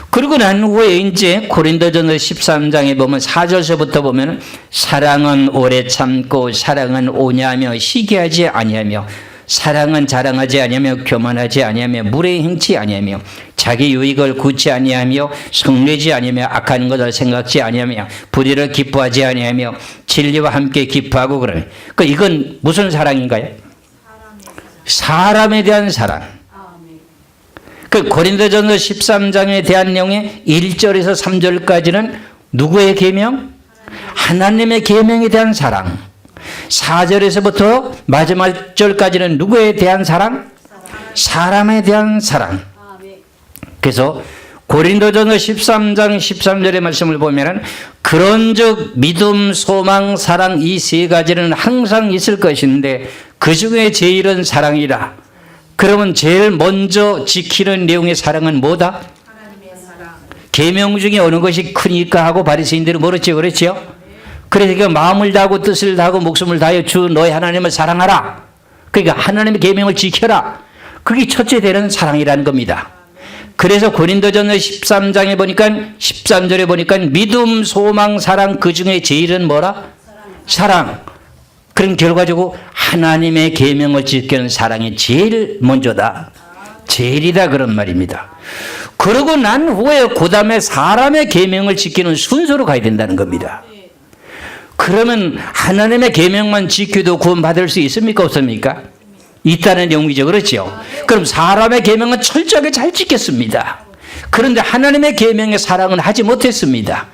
그리고 난 후에 이제 고린도전서 13장에 보면 4절서부터 보면 사랑은 오래 참고 사랑은 오냐며 시기하지 아니하며 사랑은 자랑하지 아니하며 교만하지 아니하며 물에 행치 아니하며 자기 유익을 구치 아니하며 성내지 아니하며 악한 것을 생각지 아니하며 불의를 기뻐하지 아니하며 진리와 함께 기뻐하고 그러는 이건 무슨 사랑인가요? 사람에 대한 사랑. 그 고린도전서 13장에 대한 내용의 1절에서 3절까지는 누구의 계명? 하나님의 계명에 대한 사랑. 4절에서부터 마지막 절까지는 누구에 대한 사랑? 사람에 대한 사랑. 그래서 고린도전서 13장 13절의 말씀을 보면은 그런즉 믿음, 소망, 사랑 이 세 가지는 항상 있을 것인데 그 중에 제일은 사랑이라. 그러면 제일 먼저 지키는 내용의 사랑은 뭐다? 계명 중에 어느 것이 크니까 하고 바리새인들은 물었죠, 그렇죠? 그래서 마음을 다하고 뜻을 다하고 목숨을 다하여 주 너의 하나님을 사랑하라. 그러니까 하나님의 계명을 지켜라. 그게 첫째 되는 사랑이라는 겁니다. 그래서 고린도전서 13장에 보니까 13절에 보니까 믿음, 소망, 사랑 그 중에 제일은 뭐라? 사랑. 그럼 결과적으로 하나님의 계명을 지키는 사랑이 제일 먼저다. 제일이다 그런 말입니다. 그러고 난 후에 그 다음에 사람의 계명을 지키는 순서로 가야 된다는 겁니다. 그러면 하나님의 계명만 지켜도 구원받을 수 있습니까? 없습니까? 있다는 내용이죠. 그렇죠? 그럼 사람의 계명은 철저하게 잘 지켰습니다. 그런데 하나님의 계명의 사랑은 하지 못했습니다.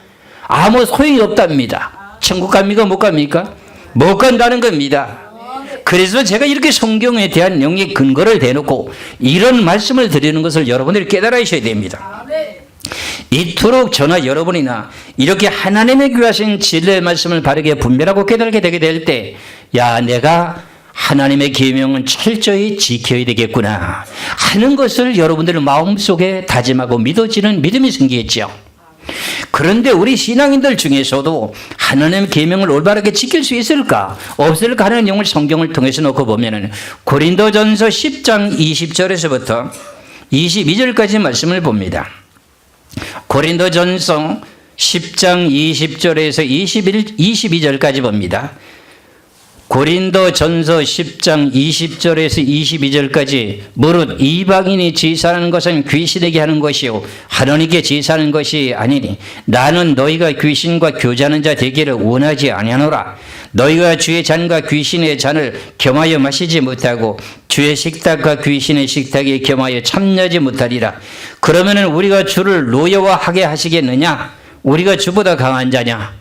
아무 소용이 없답니다. 천국 갑니까? 못 갑니까? 못 간다는 겁니다. 그래서 제가 이렇게 성경에 대한 내용의 근거를 대놓고 이런 말씀을 드리는 것을 여러분들이 깨달으셔야 됩니다. 이토록 저나 여러분이나 이렇게 하나님의 귀하신 진리의 말씀을 바르게 분별하고 깨달게 되게 될 때, 야, 내가 하나님의 계명은 철저히 지켜야 되겠구나 하는 것을 여러분들 마음속에 다짐하고 믿어지는 믿음이 생기겠죠. 그런데 우리 신앙인들 중에서도 하나님의 계명을 올바르게 지킬 수 있을까 없을까 하는 내용을 성경을 통해서 놓고 보면은 고린도전서 10장 20절에서부터 22절까지 말씀을 봅니다. 고린도전서 10장 20절에서 22절까지 봅니다. 고린도전서 10장 20절에서 22절까지 무릇 이방인이 제사하는 것은 귀신에게 하는 것이요 하나님께 제사하는 것이 아니니 나는 너희가 귀신과 교제하는 자 되기를 원하지 아니하노라. 너희가 주의 잔과 귀신의 잔을 겸하여 마시지 못하고 주의 식탁과 귀신의 식탁에 겸하여 참여하지 못하리라. 그러면은 우리가 주를 노여워하게 하시겠느냐? 우리가 주보다 강한 자냐?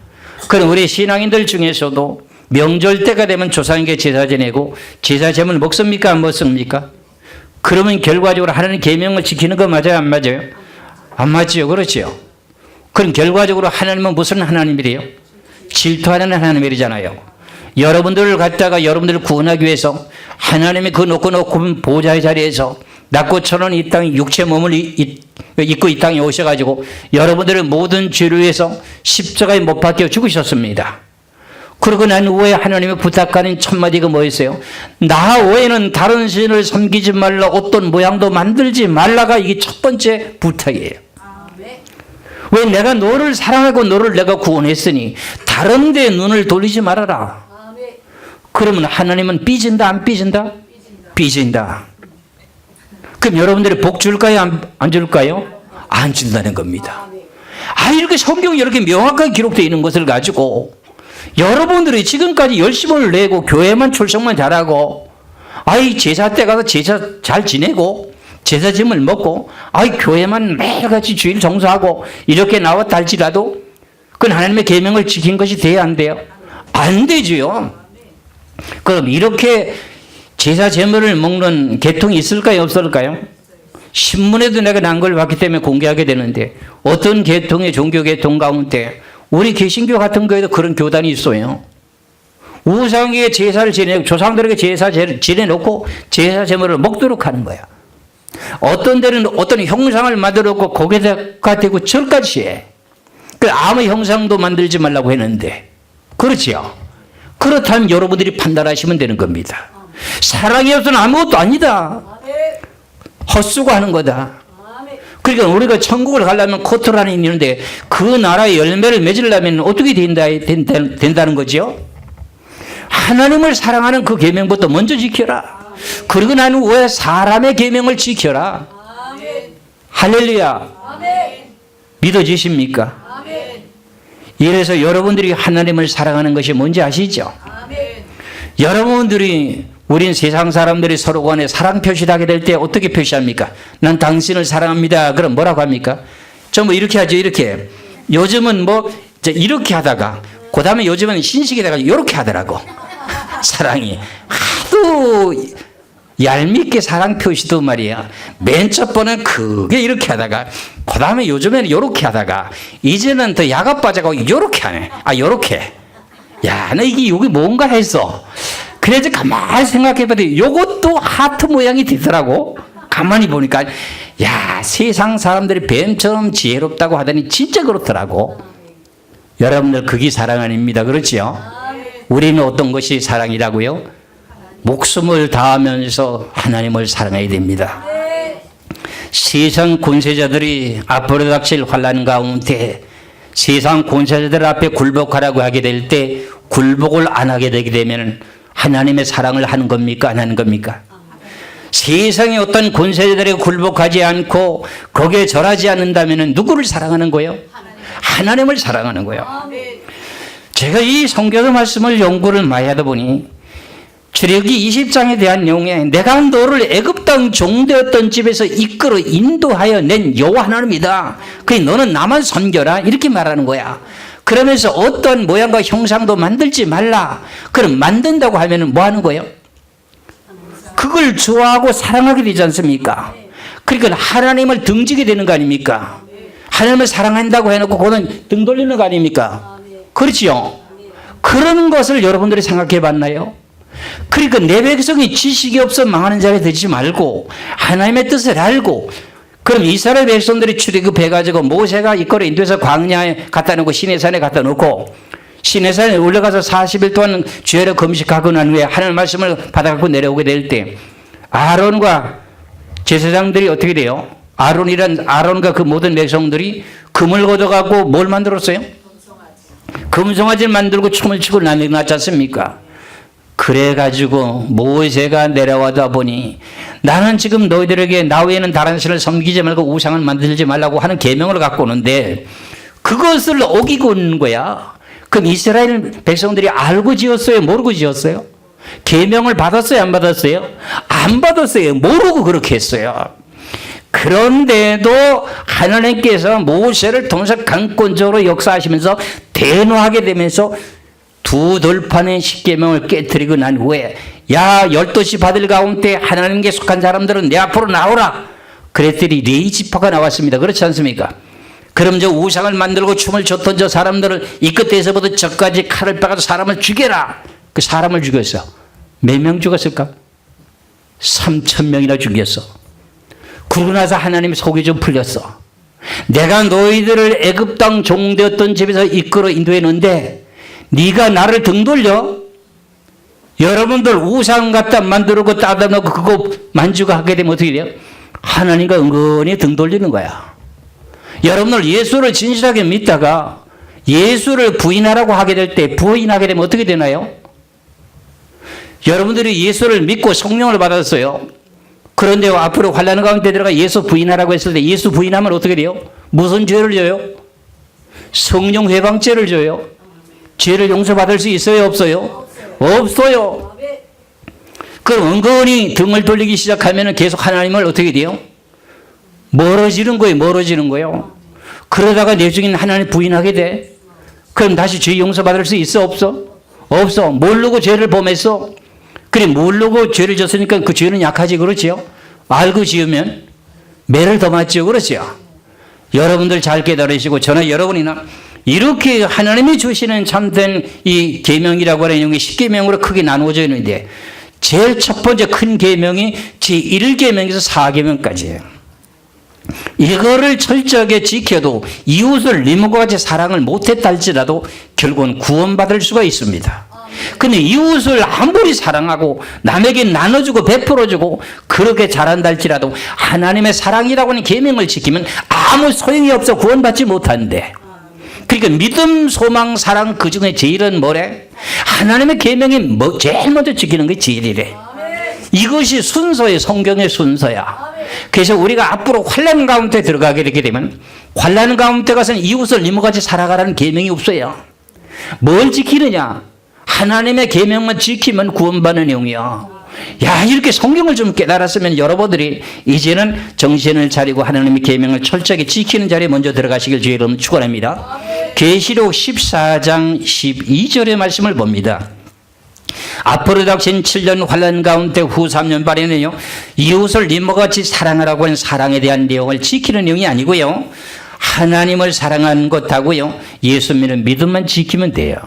그럼 우리 신앙인들 중에서도 명절 때가 되면 조상에게 제사 지내고 제사 제물 먹습니까? 안 먹습니까? 그러면 결과적으로 하나님 계명을 지키는 거 맞아요? 안 맞아요? 안 맞죠? 그렇죠? 그럼 결과적으로 하나님은 무슨 하나님이래요? 질투하는 하나님이잖아요. 여러분들을 갖다가 여러분들을 구원하기 위해서 하나님이 그 높은 보좌의 자리에서 낮고 천은 이 땅에 육체 몸을 입고 이 땅에 오셔가지고 여러분들의 모든 죄를 위해서 십자가에 못 박혀 죽으셨습니다. 그러고 난 후에 하나님의 부탁하는 첫 마디가 뭐였어요? 나 외에는 다른 신을 섬기지 말라, 어떤 모양도 만들지 말라가 이게 첫 번째 부탁이에요. 왜? 내가 너를 사랑하고 너를 내가 구원했으니 다른 데 눈을 돌리지 말아라. 그러면 하나님은 삐진다 안 삐진다? 삐진다. 그럼 여러분들이 복 줄까요? 안 줄까요? 안 준다는 겁니다. 이렇게 성경이 이렇게 명확하게 기록되어 있는 것을 가지고 여러분들이 지금까지 열심을 내고 교회만 출석만 잘하고 제사 때 가서 제사 잘 지내고 제사 짐을 먹고 교회만 매일같이 주일 정수하고 이렇게 나왔다 할지라도 그건 하나님의 계명을 지킨 것이 돼야 안 돼요? 안 되지요. 그럼 이렇게 제사 제물을 먹는 계통이 있을까요? 없을까요? 신문에도 내가 난 걸 봤기 때문에 공개하게 되는데 어떤 계통의 종교 계통 가운데 우리 개신교 같은 거에도 그런 교단이 있어요. 우상에게 제사를 지내고 조상들에게 제사 지내놓고 제사 제물을 먹도록 하는 거야. 어떤 데는 어떤 형상을 만들어 놓고 거기다가 대고 절까지 해. 아무 형상도 만들지 말라고 했는데 그렇지요. 그렇다면 여러분들이 판단하시면 되는 겁니다. 사랑이 없으면 아무것도 아니다. 헛수고 하는 거다. 그러니까 우리가 천국을 가려면 코트라는 있는데 그 나라의 열매를 맺으려면 어떻게 된다는 거죠? 하나님을 사랑하는 그 계명부터 먼저 지켜라. 그리고 난 후에 사람의 계명을 지켜라. 할렐루야. 믿어지십니까? 이래서 여러분들이 하나님을 사랑하는 것이 뭔지 아시죠? 여러분들이 우린 세상 사람들이 서로 간에 사랑 표시를 하게 될 때 어떻게 표시합니까? 난 당신을 사랑합니다. 그럼 뭐라고 합니까? 전부 이렇게 하죠. 이렇게. 요즘은 뭐 이렇게 하다가 그 다음에 요즘은 신식이 돼가지고 이렇게 하더라고. 사랑이 하도 얄밉게 사랑 표시도 말이야. 맨 첫 번은 크게 이렇게 하다가 그 다음에 요즘에는 이렇게 하다가 이제는 더 야가 빠져가고 이렇게 하네. 아 요렇게. 야, 나 이게 뭔가 했어. 그래서 가만히 생각해봤더니 요것도 하트 모양이 되더라고. 가만히 보니까 야, 세상 사람들이 뱀처럼 지혜롭다고 하더니 진짜 그렇더라고. 여러분들 그게 사랑 아닙니다. 그렇지요? 우리는 어떤 것이 사랑이라고요? 목숨을 다하면서 하나님을 사랑해야 됩니다. 세상 권세자들이 앞으로 닥칠 환난 가운데 세상 권세자들 앞에 굴복하라고 하게 될 때 굴복을 안 하게 되게 되면 하나님의 사랑을 하는 겁니까? 안 하는 겁니까? 세상의 어떤 권세자들에게 굴복하지 않고 거기에 절하지 않는다면 누구를 사랑하는 거예요? 하나님을 사랑하는 거예요. 제가 이 성경 말씀을 연구를 많이 하다 보니 출애굽기 20장에 대한 내용에 내가 너를 애굽 땅 종되었던 집에서 이끌어 인도하여 낸 여호와 하나님이다. 그러니 너는 나만 섬겨라 이렇게 말하는 거야. 그러면서 어떤 모양과 형상도 만들지 말라. 그럼 만든다고 하면 뭐 하는 거예요? 그걸 좋아하고 사랑하게 되지 않습니까? 그러니까 하나님을 등지게 되는 거 아닙니까? 하나님을 사랑한다고 해놓고 그거는 등 돌리는 거 아닙니까? 그렇지요? 그런 것을 여러분들이 생각해 봤나요? 그러니까 내 백성이 지식이 없어 망하는 자가 되지 말고 하나님의 뜻을 알고, 그럼 이스라엘 백성들이 출애굽해가지고 모세가 이끌어 인도해서 광야에 갖다 놓고 시내산에 갖다 놓고 시내산에 올라가서 40일 동안 주야로 금식하고 난 후에 하나님의 말씀을 받아갖고 내려오게 될 때 아론과 제사장들이 어떻게 돼요? 아론과 그 모든 백성들이 금을 걷어갖고 뭘 만들었어요? 금송아지를 만들고 춤을 추고 난리났지 않습니까? 그래가지고 모세가 내려와다 보니 나는 지금 너희들에게 나 외에는 다른 신을 섬기지 말고 우상을 만들지 말라고 하는 계명을 갖고 오는데 그것을 어기고 있는 거야. 그럼 이스라엘 백성들이 알고 지었어요? 모르고 지었어요? 계명을 받았어요? 안 받았어요? 안 받았어요. 모르고 그렇게 했어요. 그런데도 하나님께서 모세를 통해서 강권적으로 역사하시면서 대노하게 되면서 두 돌판의 십계명을 깨뜨리고 난 후에 야 12시 받을 가운데 하나님께 속한 사람들은 내 앞으로 나오라 그랬더니 레위 지파가 나왔습니다. 그렇지 않습니까? 그럼 저 우상을 만들고 춤을 췄던 저 사람들을 이 끝에서부터 저까지 칼을 빼가지고 사람을 죽여라. 그 사람을 죽였어. 몇 명 죽었을까? 3,000명이나 죽였어. 그러고 나서 하나님의 속이 좀 풀렸어. 내가 너희들을 애굽 땅 종되었던 집에서 이끌어 인도했는데 네가 나를 등 돌려? 여러분들 우상 갖다 만들고 따다 놓고 그거 만지고 하게 되면 어떻게 돼요? 하나님과 은근히 등 돌리는 거야. 여러분들 예수를 진실하게 믿다가 예수를 부인하라고 하게 될 때 부인하게 되면 어떻게 되나요? 여러분들이 예수를 믿고 성령을 받았어요. 그런데 앞으로 환난 가운데 들어가 예수 부인하라고 했을 때 예수 부인하면 어떻게 돼요? 무슨 죄를 져요? 성령 회방죄를 져요. 죄를 용서받을 수 있어요? 없어요? 없어요. 그럼 은근히 등을 돌리기 시작하면 계속 하나님을 어떻게 돼요? 멀어지는 거예요. 멀어지는 거예요. 그러다가 나중에는 하나님 부인하게 돼. 그럼 다시 죄 용서받을 수 있어? 없어? 없어. 모르고 죄를 범했어. 그래 모르고 죄를 졌으니까 그 죄는 약하지. 그렇지요? 알고 지으면 매를 더 맞죠. 그렇지요? 여러분들 잘 깨달으시고 저나 여러분이나 이렇게 하나님이 주시는 참된 이 계명이라고 하는 내용이 10계명으로 크게 나누어져 있는데 제일 첫 번째 큰 계명이 제1계명에서 4계명까지예요. 이거를 철저하게 지켜도 이웃을 님과 같이 사랑을 못했다 할지라도 결국은 구원받을 수가 있습니다. 근데 이웃을 아무리 사랑하고 남에게 나눠주고 베풀어주고 그렇게 잘한다 할지라도 하나님의 사랑이라고 하는 계명을 지키면 아무 소용이 없어 구원받지 못하는데, 그러니까 믿음, 소망, 사랑 그 중에 제일은 뭐래? 하나님의 계명이 제일 먼저 지키는 게 제일이래. 이것이 순서예요. 성경의 순서야. 그래서 우리가 앞으로 환난 가운데 들어가게 되게 되면 환난 가운데 가서는 이웃을 님과 같이 살아가라는 계명이 없어요. 뭘 지키느냐? 하나님의 계명만 지키면 구원받는 내용이야. 야, 이렇게 성경을 좀 깨달았으면 여러분들이 이제는 정신을 차리고 하나님의 계명을 철저하게 지키는 자리에 먼저 들어가시길 주의 이름으로 축원합니다. 계시록 14장 12절의 말씀을 봅니다. 앞으로 닥친 7년 환란 가운데 후 3년 발에는요, 이웃을 님과같이 사랑하라고 하는 사랑에 대한 내용을 지키는 내용이 아니고요, 하나님을 사랑하는 것하고요, 예수 믿는 믿음만 지키면 돼요.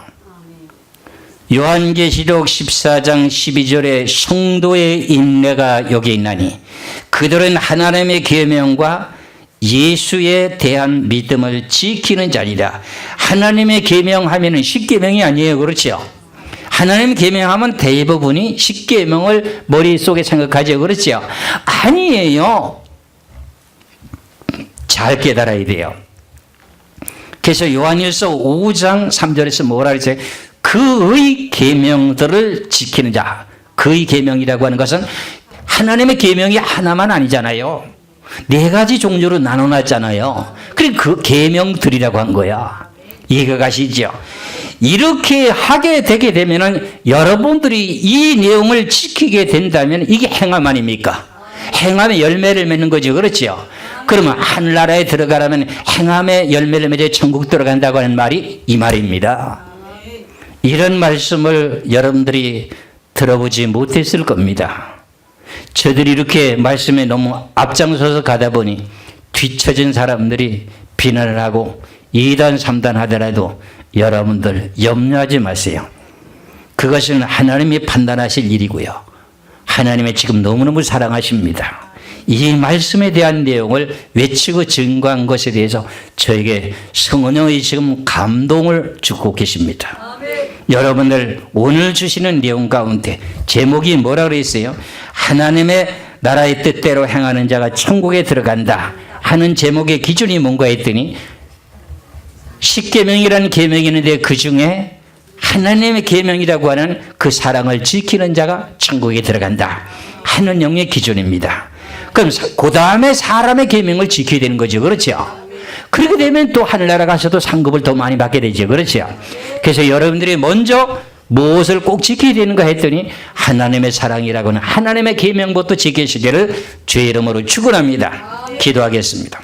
요한계시록 14장 12절에 성도의 인내가 여기 있나니 그들은 하나님의 계명과 예수에 대한 믿음을 지키는 자니라. 하나님의 계명하면은 십계명이 아니에요. 그렇죠? 하나님 계명하면 대부분이 십계명을 머릿속에 생각하죠. 그렇죠? 아니에요. 잘 깨달아야 돼요. 그래서 요한일서 5장 3절에서 뭐라 그랬어요? 그의 계명들을 지키는 자. 그의 계명이라고 하는 것은 하나님의 계명이 하나만 아니잖아요. 4가지 종류로 나눠놨잖아요. 그리고 그 계명들이라고 한 거야. 이해가 가시죠? 이렇게 하게 되게 되면은 여러분들이 이 내용을 지키게 된다면 이게 행함 아닙니까? 행함의 열매를 맺는 거죠. 그렇죠? 그러면 하늘나라에 들어가려면 행함의 열매를 맺어 천국 들어간다고 하는 말이 이 말입니다. 이런 말씀을 여러분들이 들어보지 못했을 겁니다. 저들이 이렇게 말씀에 너무 앞장서서 가다 보니 뒤처진 사람들이 비난을 하고 2단 3단 하더라도 여러분들 염려하지 마세요. 그것은 하나님이 판단하실 일이고요. 하나님이 지금 너무너무 사랑하십니다. 이 말씀에 대한 내용을 외치고 증거한 것에 대해서 저에게 성령이 지금 감동을 주고 계십니다. 여러분들 오늘 주시는 내용 가운데 제목이 뭐라 그랬어요? 하나님의 나라의 뜻대로 행하는 자가 천국에 들어간다 하는 제목의 기준이 뭔가 했더니 십계명이라는 계명이 있는데 그 중에 하나님의 계명이라고 하는 그 사랑을 지키는 자가 천국에 들어간다 하는 영의 기준입니다. 그럼 그 다음에 사람의 계명을 지켜야 되는 거죠. 그렇죠? 그렇게 되면 또 하늘나라 가서도 상급을 더 많이 받게 되죠. 그렇죠? 그래서 여러분들이 먼저 무엇을 꼭 지켜야 되는가 했더니 하나님의 사랑이라고는 하나님의 계명부터 지키시기를 주의 이름으로 축원합니다. 기도하겠습니다.